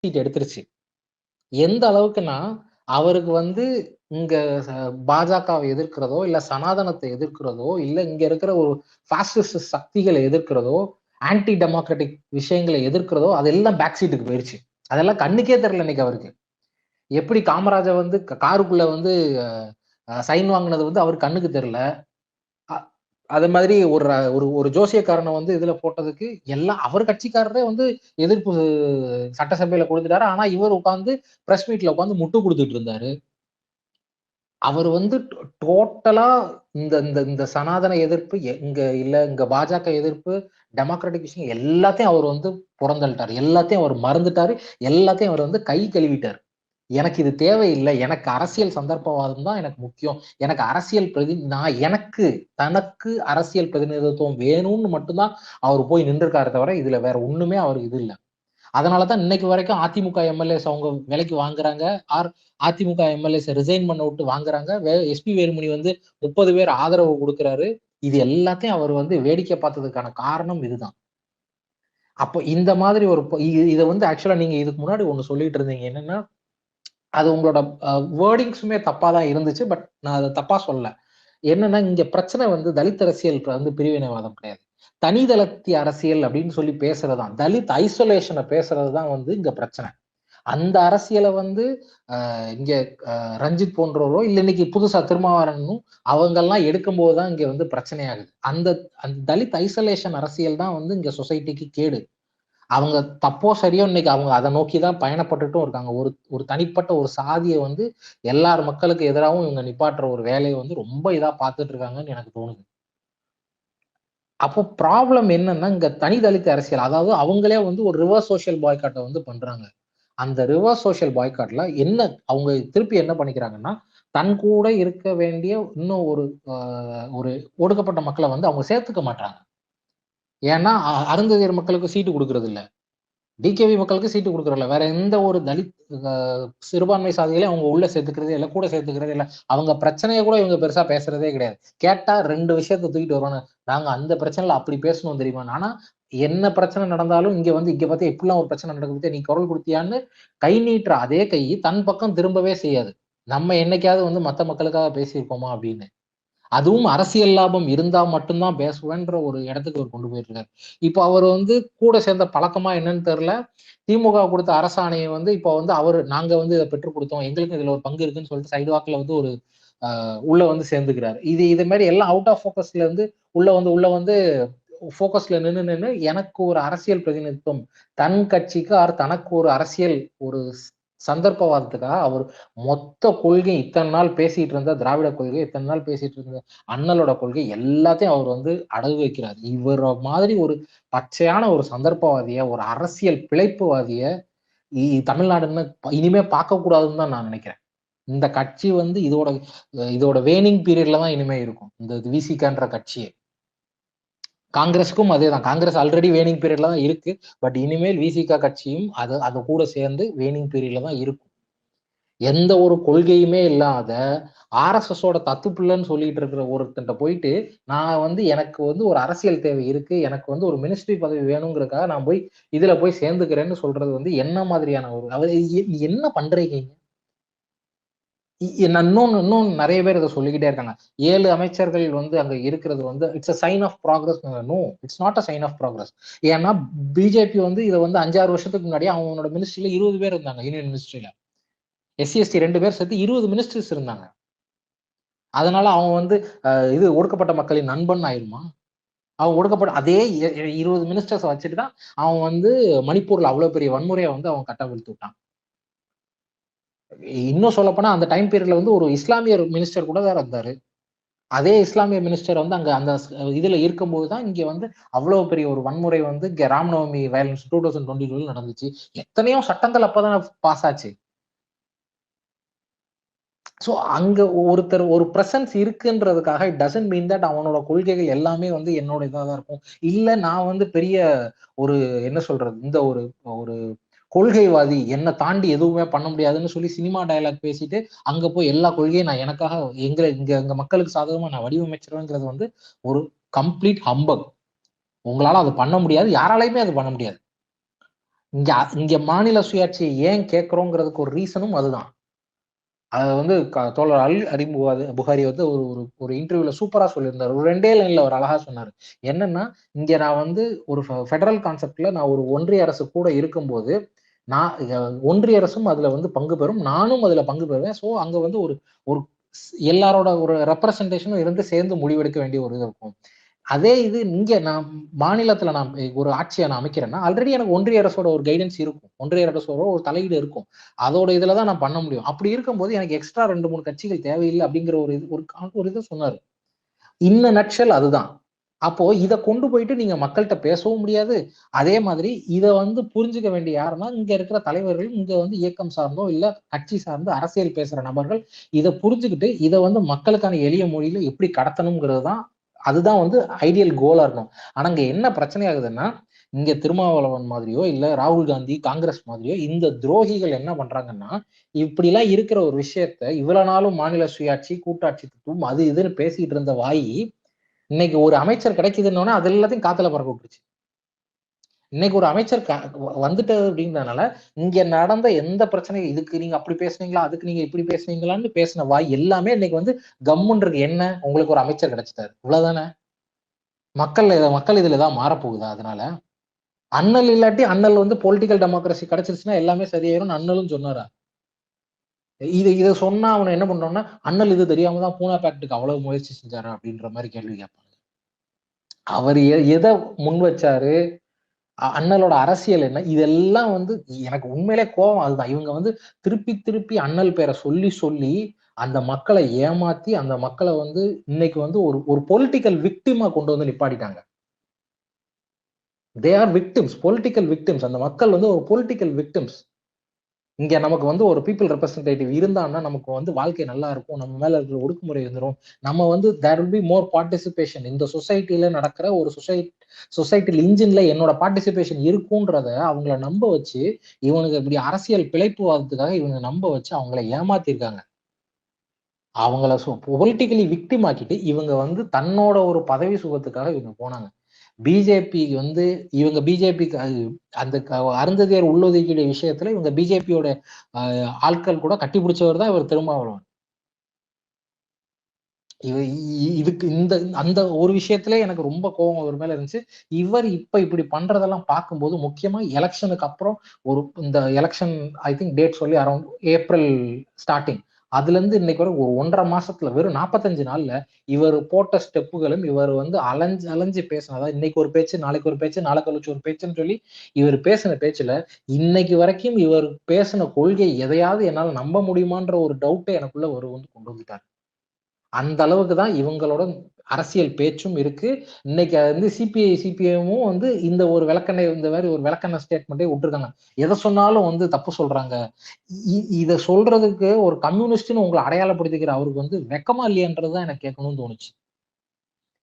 Seat எடுத்துருச்சு. எந்த அளவுக்குன்னா அவருக்கு வந்து இங்க பாஜகவை எதிர்க்கிறதோ இல்ல சனாதனத்தை எதிர்க்கிறதோ இல்ல இங்க இருக்கிற ஒரு பாசிஸ்ட் சக்திகளை எதிர்க்கிறதோ ஆன்டி டெமோக்ராட்டிக் விஷயங்களை எதிர்க்கிறதோ அதெல்லாம் பேக் சீட்டுக்கு போயிருச்சு. அதெல்லாம் கண்ணுக்கே தெரியல இன்னைக்கு அவருக்கு. எப்படி காமராஜர் வந்து காருக்குள்ள வந்து சைன் வாங்கினது வந்து அவர் கண்ணுக்கு தெரியல. அது மாதிரி ஒரு ஒரு ஒரு ஜோசியக்காரனை வந்து இதுல போட்டதுக்கு எல்லாம் அவர் கட்சிக்காரரே வந்து எதிர்ப்பு சட்டசபையில கொடுத்துட்டாரு. ஆனா இவர் உட்காந்து பிரஸ் மீட்ல உட்காந்து முட்டு கொடுத்துட்டு இருந்தாரு. அவர் வந்து டோட்டலா இந்த இந்த இந்த சனாதன எதிர்ப்பு இங்க இல்ல இங்க பாஜக எதிர்ப்பு டெமோக்ராட்டிக் விஷயம் எல்லாத்தையும் அவர் வந்து புறந்தள்ளிட்டாரு. எல்லாத்தையும் அவர் மறந்துட்டாரு. எல்லாத்தையும் அவர் வந்து கை கழுவிட்டாரு. எனக்கு இது தேவையில்லை. எனக்கு அரசியல் சந்தர்ப்பவாதம் தான் எனக்கு முக்கியம். எனக்கு அரசியல் நான் எனக்கு தனக்கு அரசியல் பிரதிநிதித்துவம் வேணும்னு மட்டும்தான் அவர் போய் நின்றுருக்காரு தவிர இதுல வேற ஒண்ணுமே அவருக்கு இது இல்லை. அதனாலதான் இன்னைக்கு வரைக்கும் அதிமுக எம்எல்ஏஸ் அவங்க விலைக்கு வாங்குறாங்க. அதிமுக எம்எல்ஏஸ் ரிசைன் பண்ண விட்டு வாங்குறாங்க. எஸ்பி வேலுமணி வந்து 30 பேர் ஆதரவு கொடுக்கிறாரு. இது எல்லாத்தையும் அவர் வந்து வேடிக்கை பார்த்ததுக்கான காரணம் இதுதான். அப்போ இந்த மாதிரி ஒரு இதை வந்து ஆக்சுவலா நீங்க இதுக்கு முன்னாடி ஒண்ணு சொல்லிட்டு இருந்தீங்க. என்னன்னா அது உங்களோட வேர்டிங்ஸுமே தப்பா தான் இருந்துச்சு. பட் நான் அதை தப்பா சொல்லல. என்னன்னா இங்க பிரச்சனை வந்து தலித் அரசியல் வந்து பிரிவினைவாதம் கிடையாது. தனிதளத்தி அரசியல் அப்படின்னு சொல்லி பேசுறதுதான், தலித் ஐசோலேஷனை பேசுறதுதான் வந்து இங்க பிரச்சனை. அந்த அரசியலை வந்து இங்க ரஞ்சித் போன்றவரோ இல்ல இன்னைக்கு புதுசா திருமாவளவனும் அவங்கெல்லாம் எடுக்கும் போதுதான் இங்க வந்து பிரச்சனையாகுது. அந்த அந்த தலித் ஐசோலேஷன் அரசியல் தான் வந்து இங்க சொசைட்டிக்கு கேடு. அவங்க தப்போ சரியோ இன்னைக்கு அவங்க அதை நோக்கிதான் பயணப்பட்டுட்டும் இருக்காங்க. ஒரு ஒரு தனிப்பட்ட ஒரு சாதியை வந்து எல்லார் மக்களுக்கு எதிராகவும் இவங்க நிப்பாட்டுற ஒரு வேலையை வந்து ரொம்ப இதா பார்த்துட்டு இருக்காங்கன்னு எனக்கு தோணுது. அப்போ ப்ராப்ளம் என்னன்னா இங்க தனி தலித் அரசியல், அதாவது அவங்களே வந்து ஒரு ரிவர்ஸ் சோசியல் பாய்காட்டை வந்து பண்றாங்க. அந்த ரிவர்ஸ் சோசியல் பாய்காட்ல என்ன அவங்க திருப்பி என்ன பண்ணிக்கிறாங்கன்னா தன் கூட இருக்க வேண்டிய இன்னும் ஒரு ஒடுக்கப்பட்ட மக்களை வந்து அவங்க சேர்த்துக்க மாட்டாங்க. ஏன்னா அருந்ததியர் மக்களுக்கு சீட்டு கொடுக்கறது இல்ல, டிகேவி மக்களுக்கு சீட்டு கொடுக்கறதில்ல, வேற எந்த ஒரு தலித் சிறுபான்மை சாதிகளையும் அவங்க உள்ள சேர்த்துக்கிறதே இல்லை, கூட சேர்த்துக்கிறதே இல்லை. அவங்க பிரச்சனையை கூட இவங்க பெருசா பேசுறதே கிடையாது. கேட்டா 2 விஷயத்த தூக்கிட்டு வருவாங்க. நாங்க அந்த பிரச்சனைல அப்படி பேசணும் தெரியுமா? ஆனா என்ன பிரச்சனை நடந்தாலும் இங்க வந்து இங்க பார்த்து எப்படிலாம் ஒரு பிரச்சனை நடக்குது, நீ குரல் கொடுத்தியான்னு கை நீட்டுற அதே கை தன் பக்கம் திரும்பவே செய்யாது. நம்ம என்னைக்காவது வந்து மத்த மக்களுக்காக பேசியிருப்போமா அப்படின்னு. அதுவும் அரசியல் லாபம் இருந்தா மட்டும்தான் பேசுவேன்ற ஒரு இடத்துக்கு அவர் கொண்டு போயிட்டு இருக்காரு. இப்போ அவர் வந்து கூட சேர்ந்த பழக்கமா என்னன்னு தெரியல. திமுக கொடுத்த அரசாணையை வந்து இப்போ வந்து நாங்க வந்து இதை பெற்றுக் கொடுத்தோம், எங்களுக்கு இதுல ஒரு பங்கு இருக்குன்னு சொல்லிட்டு சைடு வாக்குல வந்து ஒரு உள்ள வந்து சேர்ந்துக்கிறாரு. இது மாதிரி எல்லாம் அவுட் ஆஃப் போக்கஸ்ல இருந்து உள்ள வந்து போக்கஸ்ல நின்று எனக்கு ஒரு அரசியல் பிரதிநிதித்துவம் தன் கட்சிக்கு தனக்கு ஒரு அரசியல் ஒரு சந்தர்ப்பவாதத்துக்காக அவர் மொத்த கொள்கை இத்தனை நாள் பேசிட்டு இருந்த திராவிட கொள்கை, இத்தனை நாள் பேசிட்டு இருந்த அண்ணலோட கொள்கை எல்லாத்தையும் அவர் வந்து அடகு வைக்கிறார். இவர் மாதிரி ஒரு பச்சையான ஒரு சந்தர்ப்பவாதிய, ஒரு அரசியல் பிழைப்புவாதிய தமிழ்நாடுன்னு இனிமே பார்க்க கூடாதுன்னு தான் நான் நினைக்கிறேன். இந்த கட்சி வந்து இதோட வேனிங் பீரியட்ல தான் இனிமே இருக்கும் இந்த விசிகன்ற கட்சியே. காங்கிரஸுக்கும் அதேதான். காங்கிரஸ் ஆல்ரெடி வேனிங் பீரியட்ல தான் இருக்கு. பட் இனிமேல் விசிக கட்சியும் அது கூட சேர்ந்து வேனிங் பீரியட்ல தான் இருக்கும். எந்த ஒரு கொள்கையுமே இல்லாத ஆர்எஸ்எஸோட தத்துப்பிள்ளைன்னு சொல்லிட்டு இருக்கிற ஒருத்தன்ட்ட போயிட்டு நான் வந்து எனக்கு வந்து ஒரு அரசியல் தேவை இருக்கு, எனக்கு வந்து ஒரு மினிஸ்ட்ரி பதவி வேணுங்கிறதுக்காக நான் போய் இதுல போய் சேர்ந்துக்கிறேன்னு சொல்றது வந்து என்ன மாதிரியான ஒரு என்ன பண்றீங்க? இன்னொன்னு நிறைய பேர் இதை சொல்லிக்கிட்டே இருக்காங்க. 7 அமைச்சர்கள் வந்து அங்க இருக்கிறது வந்து it's a sign of progress. No, it's not a sign of progress. ஏன்னா பிஜேபி வந்து இதை வந்து 5-6 வருஷத்துக்கு முன்னாடி அவங்களோட மினிஸ்ட்ரியில 20 பேர் இருந்தாங்க. யூனியன் மினிஸ்ட்ரியில எஸ்சி/எஸ்டி 2 பேர் சேர்த்து 20 மினிஸ்டர்ஸ் இருந்தாங்க. அதனால அவன் வந்து இது ஒடுக்கப்பட்ட மக்களின் நண்பன் ஆயிருமா? அவன் ஒடுக்கப்பட்ட அதே 20 மினிஸ்டர்ஸ் வச்சுட்டு தான் அவன் வந்து மணிப்பூர்ல அவ்வளவு பெரிய வன்முறையை வந்து அவன் கட்டவிழ்த்து விட்டான். இன்னும் சொல்ல போனா அந்த டைம் பீரியட்ல வந்து ஒரு இஸ்லாமிய மினிஸ்டர் கூட வேற இருந்தாரு. அதே இஸ்லாமிய மினிஸ்டர் வந்து அங்க அந்த இதுல இருக்கும்போதுதான் இங்க வந்து அவ்வளவு பெரிய ஒரு வன்முறை வந்து இங்க ராம்நவமி வயலன்ஸ் 2022 நடந்துச்சு. எத்தனையோ சட்டங்கள் அப்பதான் பாஸ் ஆச்சு. சோ அங்க ஒருத்தர் ஒரு பிரசன்ஸ் இருக்குன்றதுக்காக இட் டசன்ட் மீன் தட் அவனோட கொள்கைகள் எல்லாமே வந்து என்னோட இதாதான் இருக்கும். இல்ல நான் வந்து பெரிய ஒரு என்ன சொல்றது இந்த ஒரு ஒரு கொள்கைவாதி, என்னை தாண்டி எதுவுமே பண்ண முடியாதுன்னு சொல்லி சினிமா டயலாக் பேசிட்டு அங்க போய் எல்லா கொள்கையும் நான் எனக்காக எங்க மக்களுக்கு சாதகமா நான் வடிவமைச்சிருவேங்கிறது வந்து ஒரு கம்ப்ளீட் ஹம்பக். உங்களால அது பண்ண முடியாது, யாராலையுமே அது பண்ண முடியாது. இங்க இங்க மாநில சுயாட்சியை ஏன் கேட்கிறோங்கிறதுக்கு ஒரு ரீசனும் அதுதான். அது வந்து தோழர் அலி புகாரி வந்து ஒரு ஒரு ஒரு இன்டர்வியூல சூப்பரா சொல்லியிருந்தாரு. ஒரு 2 லைன்ல அவர் அழகா சொன்னாரு. என்னன்னா, இங்க நான் வந்து ஒரு ஃபெடரல் கான்செப்ட்ல நான் ஒரு ஒன்றிய அரசு கூட இருக்கும்போது, நான் ஒன்றிய அரசும் அதுல வந்து பங்கு பெறும். நானும் அதுல பங்கு பெறுவேன். சோ அங்க வந்து ஒரு ஒரு எல்லாரோட ஒரு ரெப்ரசன்டேஷனும் இருந்து சேர்ந்து முடிவெடுக்க வேண்டிய ஒரு இது இருக்கும். அதே இது இங்க நான் மாநிலத்துல நான் ஒரு ஆட்சியை நான் அமைக்கிறேன்னா, ஆல்ரெடி எனக்கு ஒன்றிய அரசோட ஒரு கைடன்ஸ் இருக்கும். ஒன்றிய அரசோட ஒரு தலையீடு இருக்கும். அதோட இதுல தான் நான் பண்ண முடியும். அப்படி இருக்கும்போது எனக்கு எக்ஸ்ட்ரா 2, 3 கட்சிகள் தேவையில்லை அப்படிங்கிற ஒரு இது ஒரு இதை சொன்னாரு. நட்ஷல் அதுதான். அப்போ இத கொண்டு போயிட்டு நீங்க மக்கள்கிட்ட பேசவும் முடியாது. அதே மாதிரி இத வந்து புரிஞ்சுக்க வேண்டிய யாருன்னா, இங்க இருக்கிற தலைவர்கள், இங்க வந்து இயக்கம் சார்ந்தோ, இல்ல கட்சி சார்ந்து அரசியல் பேசுற நபர்கள் இத புரிஞ்சுகிட்டு, இத வந்து மக்களுக்கான எளிய மொழியில எப்படி கடத்தணுங்கிறது தான் அதுதான் வந்து ஐடியல் கோலா இருக்கணும். ஆனா இங்க என்ன பிரச்சனை ஆகுதுன்னா, இங்க திருமாவளவன் மாதிரியோ, இல்ல ராகுல் காந்தி, காங்கிரஸ் மாதிரியோ இந்த துரோகிகள் என்ன பண்றாங்கன்னா, இப்படிலாம் இருக்கிற ஒரு விஷயத்த இவ்வளவு நாளும் மாநில சுயாட்சி, கூட்டாட்சி தத்துவம் அது இதுன்னு பேசிட்டு இருந்த வாய், இன்னைக்கு ஒரு அமைச்சர் கிடைக்குதுன்னொன்னே அது எல்லாத்தையும் காத்துல பறக்க விட்டுருச்சு. இன்னைக்கு ஒரு அமைச்சர் வந்துட்டது அப்படின்றதுனால, இங்க நடந்த எந்த பிரச்சனையும் இதுக்கு நீங்க அப்படி பேசுனீங்களா? அதுக்கு நீங்க இப்படி பேசுனீங்களான்னு பேசின வாய் எல்லாமே இன்னைக்கு வந்து கம்முன்னு இருக்கு. என்ன? உங்களுக்கு ஒரு அமைச்சர் கிடைச்சிட்டாரு. இவ்வளவுதானே? மக்கள் இதுல ஏதாவது மாறப்போகுதா அதனால? அண்ணல் இல்லாட்டி அண்ணல் வந்து பொலிட்டிக்கல் டெமோக்ரஸி கிடைச்சிருச்சுன்னா எல்லாமே சரியாயிரும்னு அண்ணலும் சொன்னாரா? இத சொன்னா அவனை என்ன பண்றோம்னா, அண்ணல் இது தெரியாம தான் பூனா பேக்டுக்கு அவ்வளவு முயற்சி செஞ்சாரா? அப்படின்ற மாதிரி கேள்வி கேட்பாங்க. அவர் எத முன் வச்சாரு? அண்ணலோட அரசியல் என்ன? இதெல்லாம் வந்து எனக்கு உண்மையிலே கோவம் அதுதான். இவங்க வந்து திருப்பி திருப்பி அண்ணல் பேரை சொல்லி சொல்லி அந்த மக்களை ஏமாத்தி, அந்த மக்களை வந்து இன்னைக்கு வந்து ஒரு ஒரு பொலிட்டிக்கல் விக்டிமா கொண்டு வந்து நிப்பாட்டிட்டாங்க. They are victims, political victims. அந்த மக்கள் வந்து ஒரு பொலிட்டிக்கல் விக்டிம்ஸ். இங்க நமக்கு வந்து ஒரு பீப்புள் ரெப்ரசன்டேட்டிவ் இருந்தான்னா நமக்கு வந்து வாழ்க்கை நல்லா இருக்கும். நம்ம மேல இருக்கிற ஒடுக்குமுறை வந்துரும். நம்ம வந்து there will be more participation. இந்த சொசைட்டில நடக்கிற ஒரு சொசைட்டில இன்ஜின்ல என்னோட பார்ட்டிசிபேஷன் இருக்கும்ன்றத அவங்கள நம்ப வச்சு, இவனுக்கு இப்படி அரசியல் பிழைப்புவாதத்துக்காக இவங்க நம்ப வச்சு அவங்கள ஏமாத்திருக்காங்க. அவங்கள பொலிட்டிக்கலி விக்டிம் ஆக்கிட்டு இவங்க வந்து தன்னோட ஒரு பதவி சுகத்துக்காக இவங்க போனாங்க. பிஜேபி வந்து இவங்க பிஜேபி அந்த அருந்ததியர் உள்ளொதுக்கீடு விஷயத்துல இவங்க பிஜேபியோட ஆட்கள் கூட கட்டி பிடிச்சவர் தான் இவர் திருமாவளவன். இதுக்கு அந்த ஒரு விஷயத்துல எனக்கு ரொம்ப கோபம் அவர் மேல இருந்துச்சு. இவர் இப்படி பண்றதெல்லாம் பார்க்கும்போது முக்கியமா எலெக்ஷனுக்கு அப்புறம் இந்த எலெக்ஷன் ஐ திங்க் டேட் சொல்லி அரௌண்ட் ஏப்ரல் ஸ்டார்டிங் அதுல இருந்து இன்னைக்கு வரை ஒரு 1.5 மாசத்துல வெறும் 45 நாள்ல இவர் போட்ட ஸ்டெப்புகளும் இவர் வந்து அலைஞ்சு அலைஞ்சு பேசின அதாவது இன்னைக்கு ஒரு பேச்சு நாளைக்கு ஒரு பேச்சு நாளை கழிச்சு ஒரு பேச்சுன்னு சொல்லி இவர் பேசின பேச்சுல இன்னைக்கு வரைக்கும் இவர் பேசின கொள்கை எதையாவது என்னால நம்ப முடியுமான்ற ஒரு டவுட்டே எனக்குள்ள ஒரு வந்து கொண்டு வந்துட்டார். அந்த அளவுக்கு தான் இவங்களோட அரசியல் பேச்சும் இருக்கு. இன்னைக்கு வந்து சிபிஐமும் வந்து இந்த ஒரு விளக்கண்ணை இந்த மாதிரி ஒரு விளக்கண்ண ஸ்டேட்மெண்ட்டே விட்டுருக்காங்க. எதை சொன்னாலும் வந்து தப்பு சொல்றாங்க. இத சொல்றதுக்கு ஒரு கம்யூனிஸ்ட்னு உங்களை அடையாளப்படுத்திக்கிற அவருக்கு வந்து வெக்கமா இல்லையன்றதுதான் எனக்கு கேட்கணும்னு தோணுச்சு.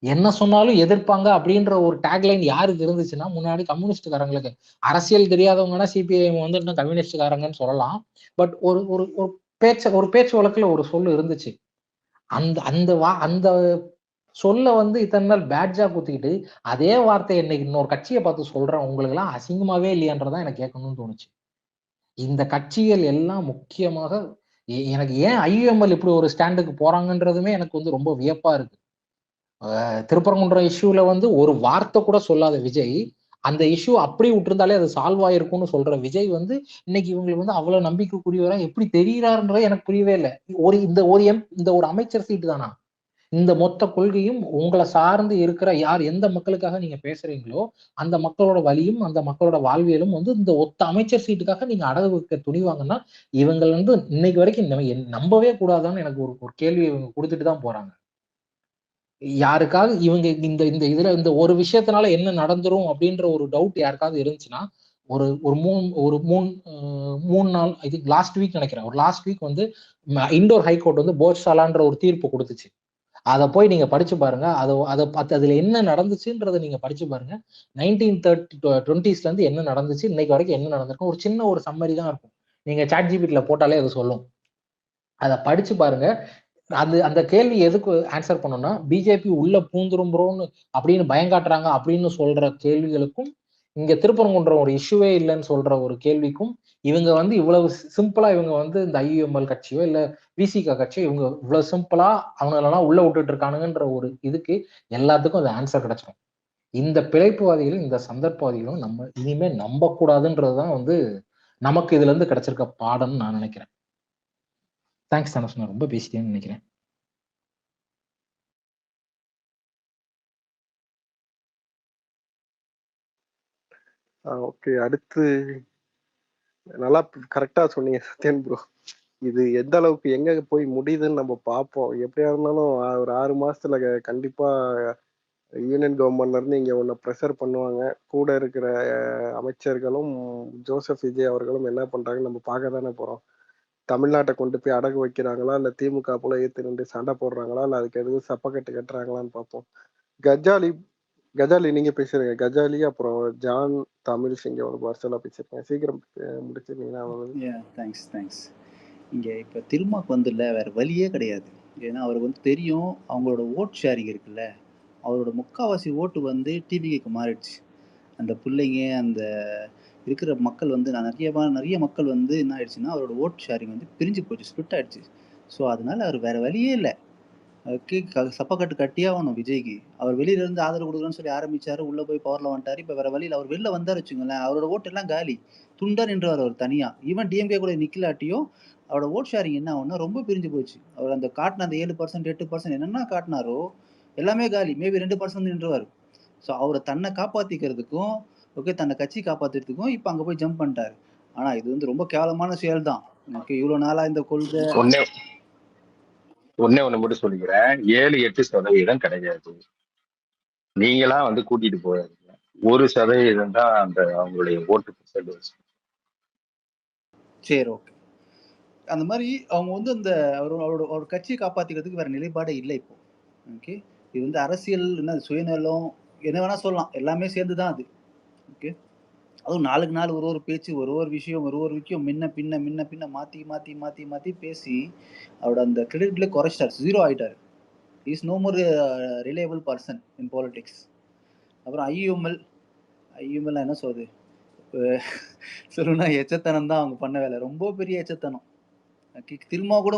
என்ன சொன்னாலும் எதிர்ப்பாங்க அப்படின்ற ஒரு டேக்லைன் யாருக்கு இருந்துச்சுன்னா முன்னாடி கம்யூனிஸ்ட்காரங்களுக்கு அரசியல் தெரியாதவங்கன்னா சிபிஐஎம் வந்து இன்னும் கம்யூனிஸ்ட்காரங்கன்னு சொல்லலாம். பட் ஒரு ஒரு ஒரு பேச்சு வழக்குல ஒரு சொல்லு இருந்துச்சு. அந்த அந்த சொல்ல வந்து இத்தனை நாள் பேட்ஜா குத்திக்கிட்டு அதே வார்த்தையை இன்னைக்கு இன்னொரு கட்சியை பார்த்து சொல்றேன் உங்களுக்கு எல்லாம் அசிங்கமாவே இல்லையான்றதான் எனக்கு கேட்கணும்னு தோணுச்சு. இந்த கட்சிகள் எல்லாம் முக்கியமாக எனக்கு ஏன் ஐயுஎம்எல் இப்படி ஒரு ஸ்டாண்டுக்கு போறாங்கன்றதுமே எனக்கு வந்து ரொம்ப வியப்பா இருக்கு. திருப்பரங்குன்றம் இஷ்யூல வந்து ஒரு வார்த்தை கூட சொல்லாத விஜய் அந்த இஷ்யூ அப்படி விட்டுருந்தாலே அது சால்வ் ஆயிருக்கும்னு சொல்ற விஜய் வந்து இன்னைக்கு இவங்களுக்கு வந்து அவ்வளவு நம்பிக்கைக்குரியவரா எப்படி தெரிகிறாருன்றது எனக்கு புரியவே இல்லை. இந்த ஒரு அமைச்சர் சீட்டு தானா? இந்த மொத்த கொள்கையும் உங்களை சார்ந்து இருக்கிற யார் எந்த மக்களுக்காக நீங்க பேசுறீங்களோ அந்த மக்களோட வலியும் அந்த மக்களோட வாழ்வியலும் வந்து இந்த ஒத்த அமைச்சர் சீட்டுக்காக நீங்க அடகு வைக்க துணிவாங்கன்னா இவங்க வந்து இன்னைக்கு வரைக்கும் நம்பவே கூடாதான்னு எனக்கு ஒரு ஒரு கேள்வி இவங்க கொடுத்துட்டு தான் போறாங்க. யாருக்காவது இவங்க இந்த இந்த இதுல இந்த ஒரு விஷயத்தினால என்ன நடந்துரும் அப்படின்ற ஒரு டவுட் யாருக்காவது இருந்துச்சுன்னா ஒரு ஒரு மூணு ஒரு மூணு 3 நாள் ஐ திங்க் லாஸ்ட் வீக் நினைக்கிறேன். ஒரு லாஸ்ட் வீக் வந்து இண்டோர் ஹைகோர்ட் வந்து போர்சாலான்ற ஒரு தீர்ப்பு கொடுத்துச்சு. அதை போய் நீங்க படிச்சு பாருங்க. அதை பார்த்து அதுல என்ன நடந்துச்சுன்றதை நீங்க படிச்சு பாருங்க. 1920s இருந்து என்ன நடந்துச்சு இன்னைக்கு வரைக்கும் என்ன நடந்திருக்கும் ஒரு சின்ன ஒரு சம்மரி தான் இருக்கும். நீங்க சாட் ஜிபிடில போட்டாலே அது சொல்லும். அதை படிச்சு பாருங்க. அந்த கேள்வி எதுக்கு ஆன்சர் பண்ணோம்னா பிஜேபி உள்ள பூந்துரும்புறோம்னு அப்படின்னு பயங்காட்டுறாங்க அப்படின்னு சொல்ற கேள்விகளுக்கும் இங்க திருப்பரங்குன்றம் ஒரு இஷ்யூவே இல்லைன்னு சொல்ற ஒரு கேள்விக்கும், இவங்க வந்து இவ்வளவு சிம்பிளா இவங்க வந்து இந்த ஐயுஎம்எல் கட்சியோ இல்ல விசிக கட்சியோ இவங்க இவ்வளவு சிம்பிளா அவங்களெல்லாம் உள்ள விட்டுட்டு இருக்கானுங்கன்ற ஒரு இதுக்கு எல்லாத்துக்கும் அது ஆன்சர் கிடைச்சிடும். இந்த பிழைப்புவாதிகளும் இந்த சந்தர்ப்பவாதிகளும் நம்ம இனிமே நம்ப கூடாதுன்றதுதான் வந்து நமக்கு இதுல இருந்து கிடைச்சிருக்க பாடம்னு நான் நினைக்கிறேன். தேங்க்ஸ் தனுஷ், நான் ரொம்ப பேசிட்டேன்னு நினைக்கிறேன். ஓகே, அடுத்து நல்லா கரெக்டா சொன்னீங்க சத்யன் ப்ரோ. இது எந்த அளவுக்கு எங்க போய் முடியுதுன்னு நம்ம பார்ப்போம். எப்படியா இருந்தாலும் ஒரு 6 மாசத்துல கண்டிப்பா யூனியன் கவர்மெண்ட்ல இருந்து இங்க ஒண்ணு ப்ரெஷர் பண்ணுவாங்க. கூட இருக்கிற அமைச்சர்களும் ஜோசப் விஜய் அவர்களும் என்ன பண்றாங்கன்னு நம்ம பார்க்க தானே போறோம். தமிழ்நாட்டை கொண்டு போய் அடகு வைக்கிறாங்களா, இல்ல திமுக போல ஏத்து நின்று சண்டை போடுறாங்களா, இல்ல அதுக்கு எதுவும் சப்பக்கட்டு கட்டுறாங்களான்னு பார்ப்போம். கஜாலி கஜாலி நீங்க பேசுறீங்க. கஜாலி அப்புறம் ஜான் தமிழ் சிங்க ஒரு பார்சலா பேசிருக்கேன். சீக்கிரம் முடிச்சிருந்தீங்கன்னா. தேங்க்ஸ். இங்க இப்ப திருமாக்கு வந்து இல்ல வேற வழியே கிடையாது. ஏன்னா அவருக்கு வந்து தெரியும் அவங்களோட ஓட் ஷேரிங் இருக்குல்ல, அவரோட முக்காவாசி ஓட்டு வந்து டிவிக்கு மாறிடுச்சு. அந்த பிள்ளைங்க அந்த இருக்கிற மக்கள் வந்து நிறைய மக்கள் வந்து என்ன ஆயிடுச்சுன்னா அவரோட ஓட் ஷேரிங் வந்து பிரிஞ்சு போச்சு, ஸ்பிட் ஆயிடுச்சு. ஸோ அதனால அவர் வேற வழியே இல்லை, சப்பக்கட்டு கட்டியே ஆகணும் விஜய்க்கு. அவர் வெளியில இருந்து ஆதரவு கொடுக்குறேன்னு சொல்லி ஆரம்பிச்சாரு, உள்ள போய் பவர்ல வந்துட்டாரு. இப்ப வேற வழியில் அவர் வெளில வந்தாரு வச்சுங்களேன், அவரோட ஓட்டு எல்லாம் காலி, துண்டா நின்றுவார் அவர் தனியா. ஈவன் டிஎம்கே கூட நிக்கலாட்டியும் அவரோட ஓட் ஷேரிங் என்ன ஆகும்னா ரொம்ப பிரிஞ்சு போச்சு. அவர் அந்த காட்டின அந்த 7% 8% என்னென்ன காட்டினாரோ எல்லாமே காலி, மேபி 2% நின்றுவார். ஸோ அவரை தன்னை காப்பாத்திக்கிறதுக்கும் ஓகே தன்னை கட்சி காப்பாத்துறதுக்கும் இப்ப அங்க போய் ஜம்ப் பண்ணிட்டாரு. ஆனா இது வந்து ரொம்ப கேவலமான செயல் தான். ஓகே, இவ்வளவு நாளா இந்த கொள்கை ஒன்னே ஒண்ணு மட்டும் சொல்லிக்கிறேன், 7-8% கிடையாது. நீங்களா வந்து கூட்டிட்டு போயிருங்க, 1% தான் அந்த அவங்களுடைய ஓட்டு பெர்சன்டேஜ். சரி, ஓகே. அந்த மாதிரி அவங்க வந்து அந்த அவரோட கட்சியை காப்பாத்திக்கிறதுக்கு வேற நிலைப்பாடே இல்லை இப்போ. ஓகே, இது வந்து அரசியல் என்ன சுயநலம் என்ன வேணா சொல்லலாம், எல்லாமே சேர்ந்துதான் அது. ஓகே, அதுவும் நாளுக்கு நாள் ஒரு பேச்சு ஒரு விஷயம் முன்ன பின்ன மாத்தி பேசி அவரோட அந்த கிரெடிட்ல குறைச்சிட்டாரு, 0 ஆயிட்டாரு. Is no more reliable person in politics. அப்புறம் ஐயுஎம்எல் என்ன சொல்றது, சொல்லணும்னா எச்சத்தனம் தான் அவங்க பண்ண வேலை, ரொம்ப பெரிய எச்சத்தனம். திரும்ப கூட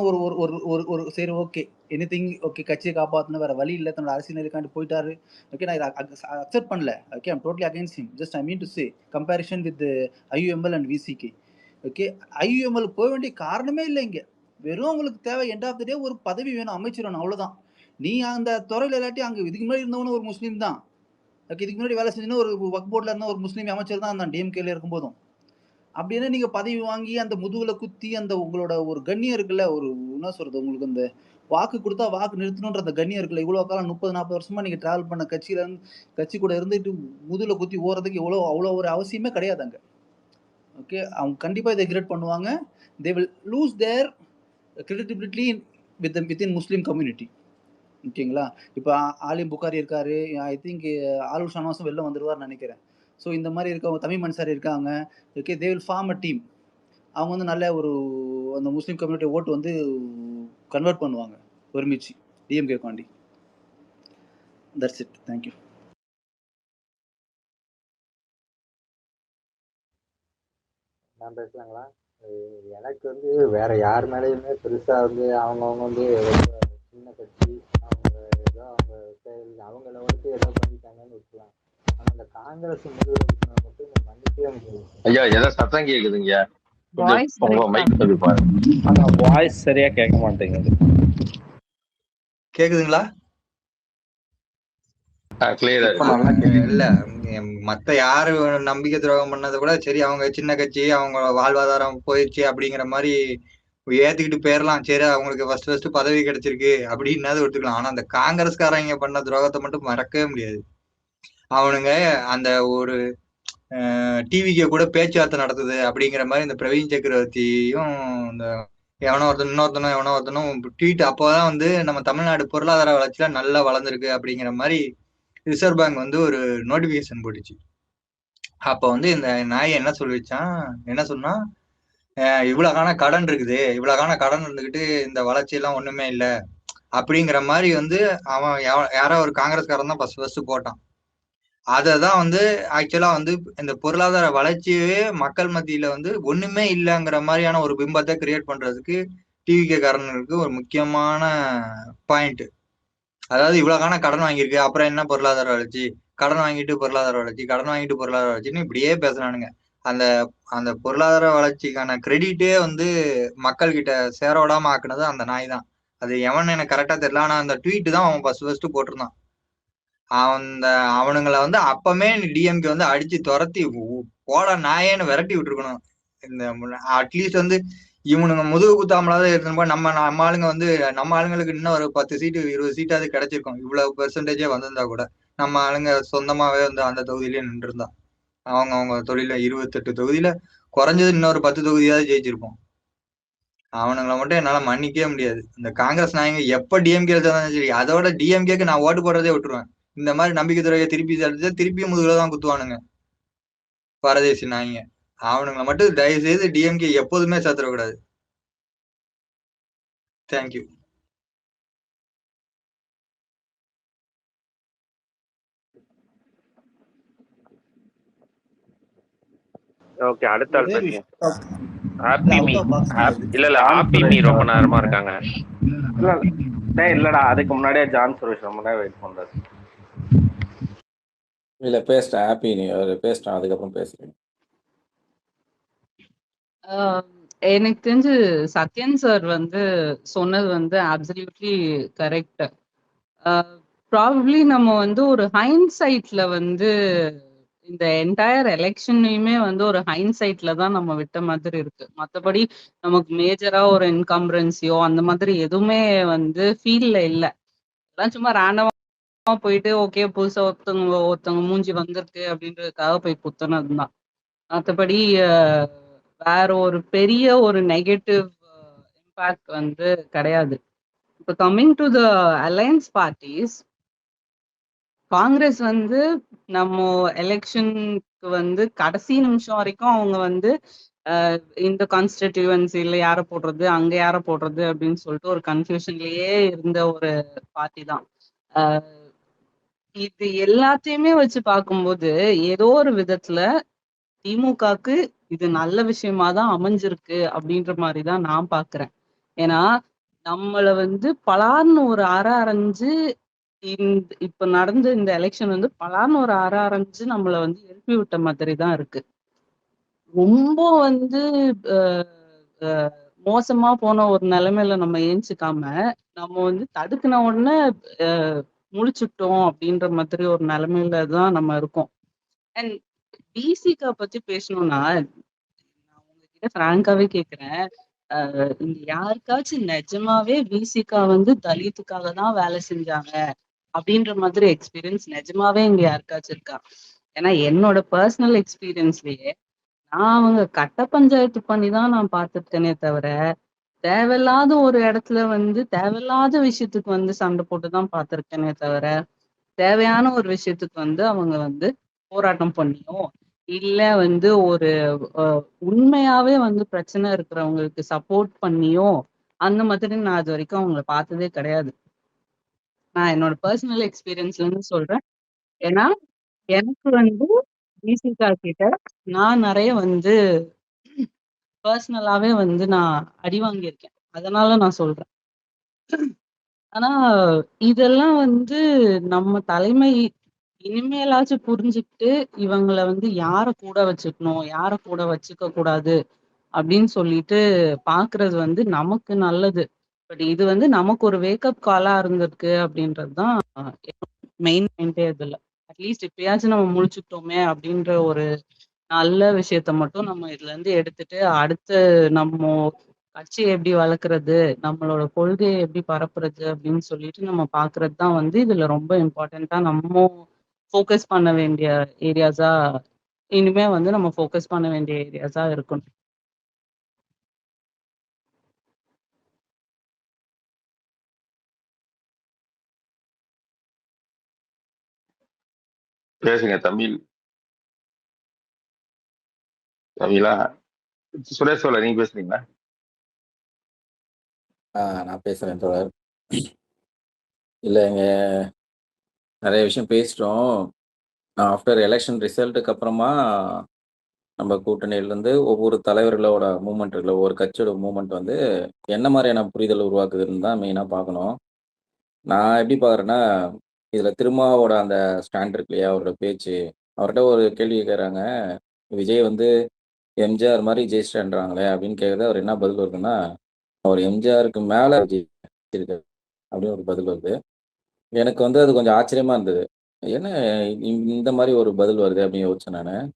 ஒரு சரி ஓகே எனிதிங் ஓகே, கட்சியை காப்பாற்றணும் வேற வழி இல்லை, தன்னோட அரசியலுக்காண்டி போயிட்டாரு. ஓகே, நான் அக்செப்ட் பண்ணல. Okay, I'm totally against him. Just I mean to say comparison with IUML and VCK. Okay, IUML போக வேண்டிய காரணமே இல்லை. இங்க வெறும் அவங்களுக்கு தேவை எண்ட் ஆஃப் த டே ஒரு பதவி வேணும், அமைச்சிடணும், அவ்வளவுதான். நீ அந்த துறையில இல்லாட்டி அங்க இதுக்கு முன்னாடி இருந்தவனும் ஒரு முஸ்லீம் தான். ஓகே, இதுக்கு முன்னாடி வேலை செஞ்சுன்னா ஒரு வக் போர்ட்ல இருந்த ஒரு முஸ்லீம் அமைச்சர் தான் அந்த டிஎம்கேல இருக்கும் போதும். அப்படின்னா நீங்க பதவி வாங்கி அந்த முதுகுல குத்தி அந்த உங்களோட ஒரு கண்ணியம் இருக்குல்ல, ஒரு என்ன சொல்றது, உங்களுக்கு அந்த வாக்கு கொடுத்தா வாக்கு நிறுத்தணுன்ற அந்த கண்ணியம் இருக்குல்ல, இவ்வளவு காலம் 30-40 வருஷமா நீங்க டிராவல் பண்ண கட்சி கூட இருந்துட்டு முதுகுல குத்தி ஓடுறதுக்கு அவ்வளோ ஒரு அவசியமே கிடையாது அங்க. ஓகே, அவங்க கண்டிப்பா இதை கிரியேட் பண்ணுவாங்க. They will lose there credibility within Muslim community. ஓகேங்களா, இப்போ ஆலிம் புகாரி இருக்காரு, ஐ திங்க் ஆலூர் ஷானவாசும் வெளில வந்துடுவார்னு நினைக்கிறேன். ஸோ இந்த மாதிரி இருக்கவங்க தமிழ் மன்சாரி இருக்காங்க. Okay, they will form a team. அவங்க வந்து நல்ல ஒரு அந்த முஸ்லீம் கம்யூனிட்டி ஓட்டு வந்து கன்வெர்ட் பண்ணுவாங்க ஒருமிச்சு டிஎம்கே காண்டி. That's it, thank you. நான் பேசலாங்களா? எனக்கு வந்து வேற யார் மேலேயுமே பெருசா வந்து அவங்கவுங்க வந்து சின்ன கட்சி அவங்க ஏதோ அவங்க அவங்கள வந்து ஏதோ பண்ணிட்டாங்கன்னு வச்சுக்கலாம். ஆனா அந்த காங்கிரஸ் முடிவு மட்டும் மன்னிக்கவே முடியாது. ஐயா ஏதோ சத்தம் கேக்குதுங்க, உங்க மைக் வாய்ஸ் சரியா கேட்க மாட்டேங்குது. கேக்குதுங்களா? இல்ல, மத்த யாரு நம்பிக்கை துரோகம் பண்ணதை விட சரி, அவங்க சின்ன கட்சி அவங்க வாழ்வாதாரம் போயிடுச்சு அப்படிங்கிற மாதிரி ஏத்துக்கிட்டு போயிடலாம். சரி, அவங்களுக்கு ஃபர்ஸ்ட் பதவி கிடைச்சிருக்கு அப்படின்னாது ஒத்துக்கலாம். ஆனா அந்த காங்கிரஸ்காரங்க பண்ண துரோகத்தை மட்டும் மறக்கவே முடியாது. அவனுங்க அந்த ஒரு டிவிக்கு கூட பேச்சுவார்த்தை நடத்துது அப்படிங்கிற மாதிரி இந்த பிரவீன் சக்கரவர்த்தியும் இந்த இன்னொருத்தனும் ட்வீட் அப்போதான் வந்து நம்ம தமிழ்நாடு பொருளாதார வளர்ச்சியில நல்லா வளர்ந்துருக்கு அப்படிங்கிற மாதிரி ரிசர்வ் பேங்க் வந்து ஒரு நோட்டிபிகேஷன் போட்டுச்சு. அப்ப வந்து இந்த நாய் என்ன சொன்னா, இவ்வளவுக்கான கடன் இருக்குது, இவ்வளவுக்கான கடன் இருந்துகிட்டு இந்த வளர்ச்சி எல்லாம் ஒண்ணுமே இல்லை அப்படிங்கிற மாதிரி வந்து அவன் யாரோ ஒரு காங்கிரஸ்காரன் தான் ஃபர்ஸ்ட் போட்டான். அததான் வந்து ஆக்சுவலா வந்து இந்த பொருளாதார வளர்ச்சியே மக்கள் மத்தியில வந்து ஒண்ணுமே இல்லைங்கிற மாதிரியான ஒரு பிம்பத்தை கிரியேட் பண்றதுக்கு டிவிகே காரங்களுக்கு ஒரு முக்கியமான பாயிண்ட். அதாவது இவ்வளவு காண கடன் வாங்கியிருக்கு, அப்புறம் என்ன பொருளாதார வளர்ச்சி, கடன் வாங்கிட்டு பொருளாதார வளர்ச்சி, கடன் வாங்கிட்டு பொருளாதார வளர்ச்சின்னு இப்படியே பேசுறானுங்க. அந்த அந்த பொருளாதார வளர்ச்சிக்கான கிரெடிட்டே வந்து மக்கள் கிட்ட சேர விடாம ஆக்குனது அந்த நாய் தான். அது எவன் எனக்கு கரெக்டா தெரியல, ஆனா அந்த ட்வீட் தான் அவன் ஃபர்ஸ்ட் போட்டிருந்தான். அந்த அவனுங்களை வந்து அப்பமே டிஎம்கே வந்து அடிச்சு துரத்தி போட நாயேன்னு விரட்டி விட்டுருக்கணும். இந்த அட்லீஸ்ட் வந்து இவனுங்க முதுகு குத்தாமலாத இருந்தப்ப நம்ம ஆளுங்க வந்து நம்ம ஆளுங்களுக்கு இன்னும் ஒரு 10 சீட்டு 20 சீட்டாவது கிடைச்சிருக்கும். இவ்வளவு பெர்சன்டேஜே வந்திருந்தா கூட நம்ம ஆளுங்க சொந்தமாவே வந்து அந்த தொகுதியிலேயே நின்று இருந்தா அவங்க தொழில 28 தொகுதியில குறைஞ்சது இன்னொரு 10 தொகுதியாவது ஜெயிச்சிருப்போம். அவனுங்களை மட்டும் என்னால மன்னிக்கவே முடியாது. இந்த காங்கிரஸ் நாயங்க எப்ப டிஎம்கே இருந்தாலும் சரி, அதோட டிஎம்கேக்கு நான் ஓட்டு போடுறதே விட்டுருவேன். இந்த மாதிரி நம்பிக்கை துறையை திருப்பியும் முதுகுலதான் குத்துவானுங்க பரதேசி நாயங்க. அவனுங்களை மட்டும் தயவு செய்து டிஎம்கே எப்போதுமே சேர்த்துடக்கூடாது. தேங்க்யூ. ஓகே, அடுத்த ஆள் ஒரே பேசுங்க. விஷயம் ஹாப்பி மீ இல்ல ஹாப்பி மீ ரொம்ப நேரமா இருக்காங்க. இல்லடா அதுக்கு முன்னாடியே ஜான் சுரேஷ் ரொம்ப நேரம் வெயிட் பண்றாரு. இல்ல பேசிட்டேன், ஹாப்பி நீ பேசிட்டேன், அதுக்கப்புறம் பேசுறேன். எனக்கு தெரிஞ்சு சத்யன் சார் வந்து சொன்னது வந்து அப்சல்யூட்லி கரெக்ட். ப்ராபப்ளி நம்ம வந்து ஒரு ஹைண்ட்சைட்ல வந்து இந்த என்டையர் எலெக்ஷனையுமே வந்து ஒரு ஹைண்ட்சைட்ல தான் நம்ம விட்ட மாதிரி இருக்கு. மற்றபடி நமக்கு மேஜரா ஒரு இன்கம்பரன்சியோ அந்த மாதிரி எதுவுமே வந்து ஃபீல்ல இல்லை. எல்லாம் சும்மா ரேண்டமா போயிட்டு ஓகே புதுசா ஒருத்தவங்க மூஞ்சி வந்திருக்கு அப்படின்றதுக்காக போய் குத்துனதுதான். மற்றபடி வேற ஒரு பெரிய ஒரு நெகட்டிவ் இம்பாக்ட் வந்து கிடையாது. இப்போ coming to the alliance parties, Congress வந்து நம்ம எலெக்ஷனுக்கு வந்து கடைசி நிமிஷம் வரைக்கும் அவங்க வந்து இந்த கான்ஸ்டிடியூவன்சில யாரை போடுறது அங்க யாரை போடுறது அப்படின்னு சொல்லிட்டு ஒரு கன்ஃபியூஷன்லயே இருந்த ஒரு பார்ட்டி தான். இது எல்லாத்தையுமே வச்சு பார்க்கும்போது ஏதோ ஒரு விதத்துல திமுகக்கு இது நல்ல விஷயமா தான் அமைஞ்சிருக்கு அப்படின்ற மாதிரிதான் நான் பாக்குறேன். ஏன்னா நம்மள வந்து பலார்னு ஒரு அரைஞ்சு இப்ப நடந்த இந்த எலெக்ஷன் வந்து பலார்னு ஒரு அரைஞ்சு நம்மள வந்து எழுப்பி விட்ட மாதிரி தான் இருக்கு. ரொம்ப வந்து மோசமா போன ஒரு நிலைமையில நம்ம ஏஞ்சிக்காம நம்ம வந்து தடுக்கின உடனே முழிச்சுட்டோம் அப்படின்ற மாதிரி ஒரு நிலைமையில தான் நம்ம இருக்கோம். அண்ட் பிசிகா பத்தி பேசணும்னா நான் உங்ககிட்ட பிராங்காவே கேக்குறேன், இங்க யாருக்காச்சும் நிஜமாவே பிசிகா வந்து தலித்துக்காக தான் வேலை செஞ்சாங்க அப்படின்ற மாதிரி எக்ஸ்பீரியன்ஸ் நிஜமாவே இங்க யாருக்காச்சும் இருக்கா? ஏன்னா என்னோட பர்சனல் எக்ஸ்பீரியன்ஸ்லயே நான் அவங்க கட்ட பஞ்சாயத்து பண்ணிதான் நான் பார்த்துருக்கேனே தவிர தேவையில்லாத ஒரு இடத்துல வந்து தேவையில்லாத விஷயத்துக்கு வந்து சண்டை போட்டுதான் பார்த்துருக்கேனே தவிர தேவையான ஒரு விஷயத்துக்கு வந்து அவங்க வந்து போராட்டம் பண்ணியும் இல்ல வந்து ஒரு உண்மையாவே வந்து பிரச்சனை இருக்கிறவங்களுக்கு சப்போர்ட் பண்ணியும் அந்த மாதிரி நான் அது வரைக்கும் அவங்கள பார்த்ததே கிடையாது. நான் என்னோட பர்சனல் எக்ஸ்பீரியன்ஸ்ல இருந்து சொல்றேன். ஏன்னா எனக்கு வந்து பிசிகா கிட்ட நான் நிறைய வந்து பர்சனலாவே வந்து நான் அடி வாங்கியிருக்கேன். அதனால நான் சொல்றேன். ஆனா இதெல்லாம் வந்து நம்ம தலைமை இனிமேலாச்சும் புரிஞ்சுக்கிட்டு இவங்களை வந்து யார கூட வச்சுக்கணும் யார கூட வச்சுக்க கூடாது அப்படின்னு சொல்லிட்டு பாக்குறது வந்து நமக்கு நல்லது. பட் இது வந்து நமக்கு ஒரு வேக்கப் காலா இருந்திருக்கு அப்படின்றதுதான் மெயின் பாயிண்டே இதுல. அட்லீஸ்ட் இப்பயாச்சும் நம்ம முழிச்சுக்கிட்டோமே அப்படின்ற ஒரு நல்ல விஷயத்த மட்டும் நம்ம இதுல இருந்து எடுத்துட்டு அடுத்து நம்ம கட்சியை எப்படி வளர்க்கறது நம்மளோட கொள்கையை எப்படி பரப்புறது அப்படின்னு சொல்லிட்டு நம்ம பாக்குறது தான் வந்து இதுல ரொம்ப இம்பார்ட்டண்டா நம்ம ஃபோக்கஸ் பண்ண வேண்டிய ஏரியாஸா இனிமே வந்து நம்ம ஃபோக்கஸ் பண்ண வேண்டிய ஏரியாஸா இருக்கணும். பேசுங்க தமிழ். தமிழா சுரேஷ் சோழர் நீங்க பேசுறீங்களா? நான் பேசுறேன் தோழர். இல்லைங்க, நிறைய விஷயம் பேசிட்டோம். ஆஃப்டர் எலெக்ஷன் ரிசல்ட்டுக்கு அப்புறமா நம்ம கூட்டணியிலேருந்து ஒவ்வொரு தலைவர்களோட மூவ்மெண்ட் இருக்குல்ல, ஒவ்வொரு கட்சியோட மூவ்மெண்ட் வந்து என்ன மாதிரியான புரிதல் உருவாக்குதுன்னு தான் மெயினாக பார்க்கணும். நான் எப்படி பார்க்குறேன்னா, இதில் திருமாவோட அந்த ஸ்டாண்ட் இருக்கு இல்லையா, அவரோட பேச்சு. அவர்கிட்ட ஒரு கேள்வி கேட்குறாங்க, விஜய் வந்து எம்ஜிஆர் மாதிரி ஜெயிச்சிட்டான்றாங்களே அப்படின்னு கேட்குறது, அவர் என்ன பதில் வருதுன்னா, அவர் எம்ஜிஆருக்கு மேலே விஜய் இருக்காரு அப்படின்னு ஒரு பதில் வருது. எனக்கு வந்து அது கொஞ்சம் ஆச்சரியமா இருந்தது. என்ன இந்த மாதிரி ஒரு பதில் வருது அப்படின்னு யோசிச்சேன் நான்.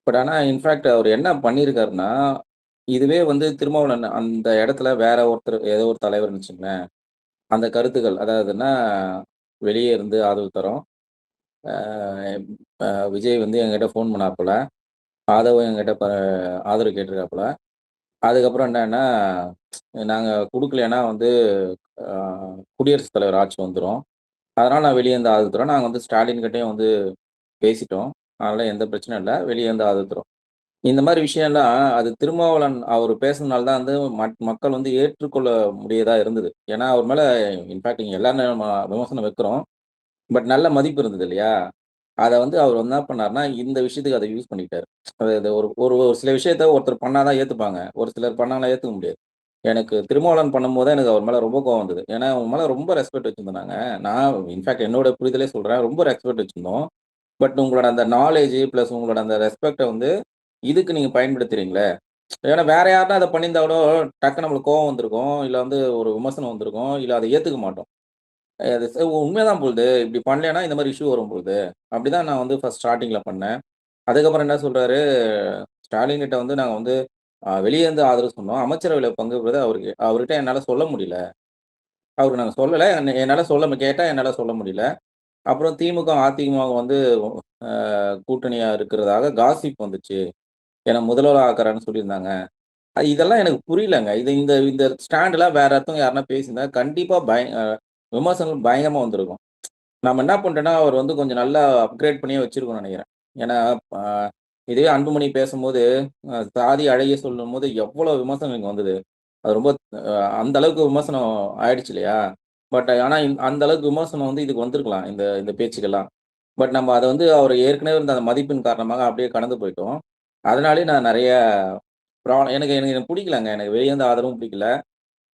பட் ஆனால் இன்ஃபேக்ட் அவர் என்ன பண்ணியிருக்காருன்னா, இதுவே வந்து திருமாவளவன் அந்த இடத்துல வேற ஒருத்தர் ஏதோ ஒரு தலைவர்னு வச்சுங்களேன், அந்த கருத்துக்கள் அதாவதுன்னா வெளியே இருந்து ஆதரவு தரோம். விஜய் வந்து என்கிட்ட ஃபோன் பண்ணாப்புல, ஆதவும் என்கிட்ட ஆதரவு கேட்டிருக்காப்புல. அதுக்கப்புறம் என்னன்னா, நாங்கள் கொடுக்கலன்னா வந்து குடியரசுத் தலைவர் ஆட்சி வந்துடும், அதனால் நான் வெளியே இருந்து ஆதரவு தரோம். நாங்கள் வந்து ஸ்டாலின்கிட்டையும் வந்து பேசிட்டோம், அதனால் எந்த பிரச்சனையும் இல்லை, வெளியே இருந்து ஆதரவு தரோம். இந்த மாதிரி விஷயம்லாம் அது திருமாவளவன் அவர் பேசுனதுனால தான் வந்து மக்கள் வந்து ஏற்றுக்கொள்ள முடியதா இருந்தது. ஏன்னா அவர் மேலே இன்ஃபேக்ட் இங்கே எல்லாரும் நம்ம விமர்சனம் வைக்கிறோம், பட் நல்ல மதிப்பு இருந்தது இல்லையா? அதை வந்து அவர் என்ன பண்ணார்னா, இந்த விஷயத்துக்கு அதை யூஸ் பண்ணிக்கிட்டாரு. அதாவது ஒரு ஒரு ஒரு சில விஷயத்த ஒருத்தர் பண்ணாதான் ஏற்றுப்பாங்க, ஒரு சிலர் பண்ணாலும் ஏற்றுக்க முடியாது. எனக்கு திருமாவளவன் பண்ணும்போது எனக்கு அவர் மேலே ரொம்ப கோவம் வந்தது. ஏன்னா அவங்க மேலே ரொம்ப ரெஸ்பெக்ட் வச்சுருந்தோம் நாங்கள். நான் இன்ஃபேக்ட் என்னோட புரிதலே சொல்கிறேன், ரொம்ப ரெஸ்பெக்ட் வச்சுருந்தோம். பட் உங்களோட அந்த நாலேஜ் ப்ளஸ் உங்களோட அந்த ரெஸ்பெக்டை வந்து இதுக்கு நீங்கள் பயன்படுத்துறீங்களே. ஏன்னா வேற யாருன்னா அதை பண்ணியிருந்தா கூட டக்குன்னு நம்மளுக்கு கோவம் வந்திருக்கும், இல்லை வந்து ஒரு விமர்சனம் வந்திருக்கும், இல்லை அதை ஏற்றுக்க மாட்டோம். அது உண்மைதான் பொழுது இப்படி பண்ணலைன்னா இந்த மாதிரி இஷ்யூ வரும் பொழுது அப்படிதான் நான் வந்து ஃபர்ஸ்ட் ஸ்டார்டிங்கில் பண்ணேன். அதுக்கப்புறம் என்ன சொல்கிறாரு, ஸ்டாலின் கிட்ட வந்து நாங்கள் வந்து வெளியே இருந்து ஆதரவு சொன்னோம், அமைச்சரவையில் பங்கு பெறுவது அவர்கிட்ட என்னால் சொல்ல முடியல, அவருக்கு நாங்கள் சொல்லலை, என்னால் கேட்டால் என்னால் சொல்ல முடியல. அப்புறம் திமுக அதிமுக வந்து கூட்டணியாக இருக்கிறதாக காசிப் வந்துச்சு, ஏன்னா முதல்வர் ஆக்குறான்னு சொல்லியிருந்தாங்க. இதெல்லாம் எனக்கு புரியலங்க. இது இந்த இந்த ஸ்டாண்டெலாம் வேற ஒருத்தவங்க யாருன்னா பேசியிருந்தா கண்டிப்பாக விமர்சனங்கள் பயங்கரமாக வந்திருக்கும். நம்ம என்ன பண்ணிட்டோன்னா, அவர் வந்து கொஞ்சம் நல்லா அப்கிரேட் பண்ணியே வச்சிருக்கோம்னு நினைக்கிறேன். ஏன்னா இதுவே அன்புமணி பேசும்போது சாதி அழகிய சொல்லும்போது எவ்வளோ விமர்சனம் இங்கே வந்தது. அது ரொம்ப அந்த அளவுக்கு விமர்சனம் ஆயிடுச்சு இல்லையா? பட் ஆனால் அந்த அளவுக்கு விமர்சனம் வந்து இதுக்கு வந்திருக்கலாம், இந்த இந்த பேச்சுக்கெல்லாம். பட் நம்ம அதை வந்து அவர் ஏற்கனவே இருந்த அந்த மதிப்பின் காரணமாக அப்படியே கடந்து போயிட்டோம். அதனாலே நான் நிறைய எனக்கு எனக்கு பிடிக்கலங்க. எனக்கு வெளியே இருந்து ஆதரவும் பிடிக்கல.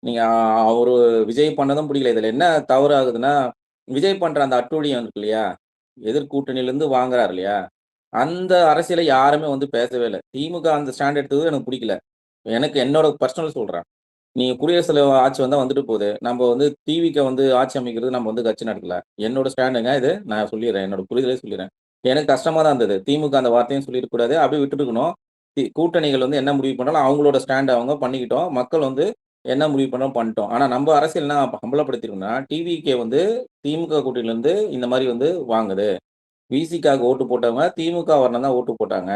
நீங்க அவரு விஜய் பண்ணதும் பிடிக்கல. இதில் என்ன தவறு ஆகுதுன்னா, விஜய் பண்ற அந்த அட்டூழியம் இருக்கு இல்லையா? எதிர்கூட்டணியிலேருந்து வாங்குறாரு இல்லையா? அந்த அரசியலை யாருமே வந்து பேசவே இல்ல. திமுக அந்த ஸ்டாண்ட் எடுத்தது எனக்கு பிடிக்கல. எனக்கு என்னோட பர்சனல் சொல்றேன். நீங்க குடியரசுத் தலைவர் ஆட்சி வந்தா வந்துட்டு போகுது. நம்ம வந்து டிவிக்க வந்து ஆட்சி அமைக்கிறது நம்ம வந்து கட்சி நடத்தல. என்னோட ஸ்டாண்டுங்க இது. நான் சொல்லிடுறேன். என்னோட புரிதலே சொல்லிடுறேன். எனக்கு கஷ்டமா தான் இருந்தது. திமுக அந்த வார்த்தையும் சொல்லியிருக்கக்கூடாது. அப்படியே விட்டுருக்கணும். கூட்டணிகள் வந்து என்ன முடிவு பண்ணாலும் அவங்களோட ஸ்டாண்ட் அவங்க பண்ணிக்கிட்டோம். மக்கள் வந்து என்ன முடிவு பண்ணோம் பண்ணிட்டோம். ஆனா நம்ம அரசியல் என்ன அம்பலப்படுத்திருக்கோம்னா, டிவிகே வந்து திமுக கூட்டணியிலேருந்து இந்த மாதிரி வந்து வாங்குது. விசிகாவுக்கு ஓட்டு போட்டவங்க திமுக வரணும் தான் ஓட்டு போட்டாங்க.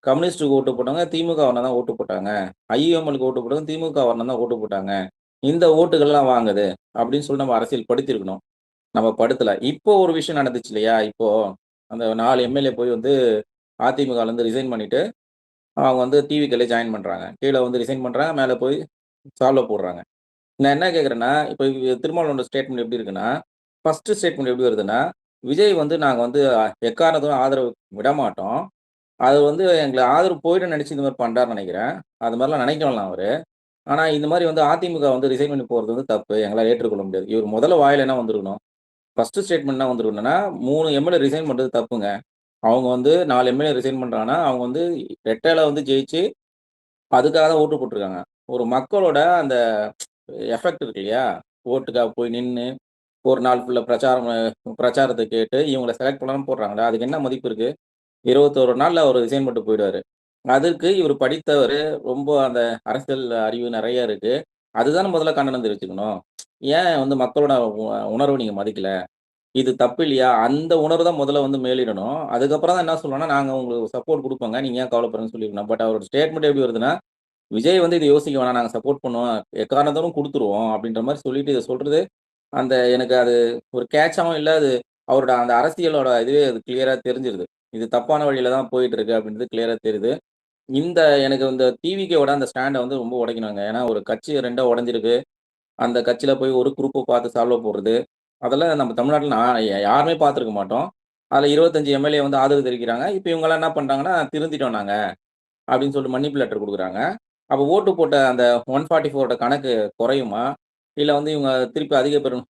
கம்யூனிஸ்டுக்கு ஓட்டு போட்டவங்க திமுக வரணும் தான் ஓட்டு போட்டாங்க. ஐயுஎம்எல்க்கு ஓட்டு போட்டவங்க திமுக வரணும் தான் ஓட்டு போட்டாங்க. இந்த ஓட்டுகள்லாம் வாங்குது அப்படின்னு சொல்லி நம்ம அரசியல் படுத்திருக்கணும். நம்ம படுத்தல. இப்போ ஒரு விஷயம் நடந்துச்சு இல்லையா? இப்போ அந்த 4 எம்எல்ஏ போய் வந்து அதிமுகலேருந்து ரிசைன் பண்ணிட்டு அவங்க வந்து டிவிக்கேல ஜாயின் பண்றாங்க. கீழ வந்து ரிசைன் பண்றாங்க, மேல போய் சால்வ போடுறாங்க. நான் என்ன கேட்கிறேன்னா, இப்போ திருமாவளவனோட ஸ்டேட்மெண்ட் எப்படி இருக்குன்னா, ஃபர்ஸ்ட் ஸ்டேட்மெண்ட் எப்படி வருதுன்னா, விஜய் வந்து நாங்க வந்து எக்காரணத்துக்கும் ஆதரவு விடமாட்டோம். அது வந்து எங்கள ஆதரவு போயிடும்னு நினைச்சு இந்த மாரி பண்றாருன்னு நினைக்கிறேன். அது மாரிலாம் நினைக்கலாம் அவரு. ஆனா இந்த மாரி வந்து அதிமுக வந்து ரிசைன் பண்ணி போறது வந்து தப்பு. எங்களால ஏற்றுக்கொள்ள முடியாது. இவர் முதல்ல வாயில என்ன வந்திருக்கணும்? ஃபர்ஸ்ட் ஸ்டேட்மெண்ட் என்ன வந்திருக்கணும்னா, 3 எம்எல்ஏ ரிசைன் பண்றது தப்புங்க. அவங்க வந்து 4 எம்எல்ஏ ரிசைன் பண்றாங்கன்னா, அவங்க வந்து ரெட்டையில வந்து ஜெயிச்சு அதுக்காக தான் ஓட்டு போட்டுருக்காங்க. ஒரு மக்களோட அந்த எஃபெக்ட் இருக்கு இல்லையா? ஓட்டுக்காக போய் நின்னு, ஒரு நாள் ஃபுல்லா பிரச்சாரத்த கேட்டு இவங்கள செலக்ட் பண்ணாம போடுறாங்கல்ல, அதுக்கு என்ன மதிப்பு இருக்கு? 21 நாள்ல அவரு ரிசைன் பண்ணிட்டு போயிடுவாரு. அதற்கு இவரு படித்தவரு, ரொம்ப அந்த அரசியல் அறிவு நெறைய இருக்கு. அதுதானே முதல்ல கண்டனம் தெரிவிச்சுக்கணும். ஏன் வந்து மக்களோட உணர்வ நீங்க மதிக்கல? இது தப்பு இல்லையா? அந்த உணர்வு தான் முதல்ல வந்து மேலிடணும். அதுக்கப்புறம் தான் என்ன சொல்லணும்னா, நாங்க உங்களுக்கு சப்போர்ட் குடுப்போங்க. நீங்க ஏன் கவலைப்படுறீங்கன்னு சொல்லிருக்கணும். பட் அவரோட ஸ்டேட்மெண்ட் எப்படி வருதுன்னா, விஜய் வந்து இத யோசிக்க வேணாம். நாங்க சப்போர்ட் பண்ணுவோம். எக்காரணத்தாலும் குடுத்துருவோம். அப்படின்ற மாரி சொல்லிட்டு இத சொல்றது, அந்த எனக்கு அது ஒரு கேட்சாவும் இல்ல. அது அவரோட அந்த அரசியலோட இதுவே அது கிளியரா தெரிஞ்சிருது. இது தப்பான வழியில தான் போயிட்டு இருக்கு அப்படின்றது கிளியரா தெரியுது. இந்த எனக்கு இந்த டிவிகேவோட அந்த ஸ்டாண்ட வந்து ரொம்ப உடைக்கணுங்க. ஏன்னா ஒரு கட்சி 2ஆ உடைஞ்சிருக்கு. அந்த கட்சியில போய் ஒரு குரூப்ப பார்த்து சால்வ் போடுறது. அதெல்லாம் நம்ம தமிழ்நாட்டுல யாருமே பார்த்துருக்க மாட்டோம். அதில் 25 எம்எல்ஏ வந்து ஆதரவு தெரிவிக்கிறாங்க. இப்போ இவங்கெல்லாம் என்ன பண்ணுறாங்கன்னா, திருந்திட்டோம் நாங்கள் அப்படின்னு சொல்லிட்டு மன்னிப்பு லெட்டர் கொடுக்குறாங்க. அப்போ ஓட்டு போட்ட அந்த 144 கணக்கு குறையுமா? இல்லை வந்து இவங்க திருப்பி அதிக பெரும்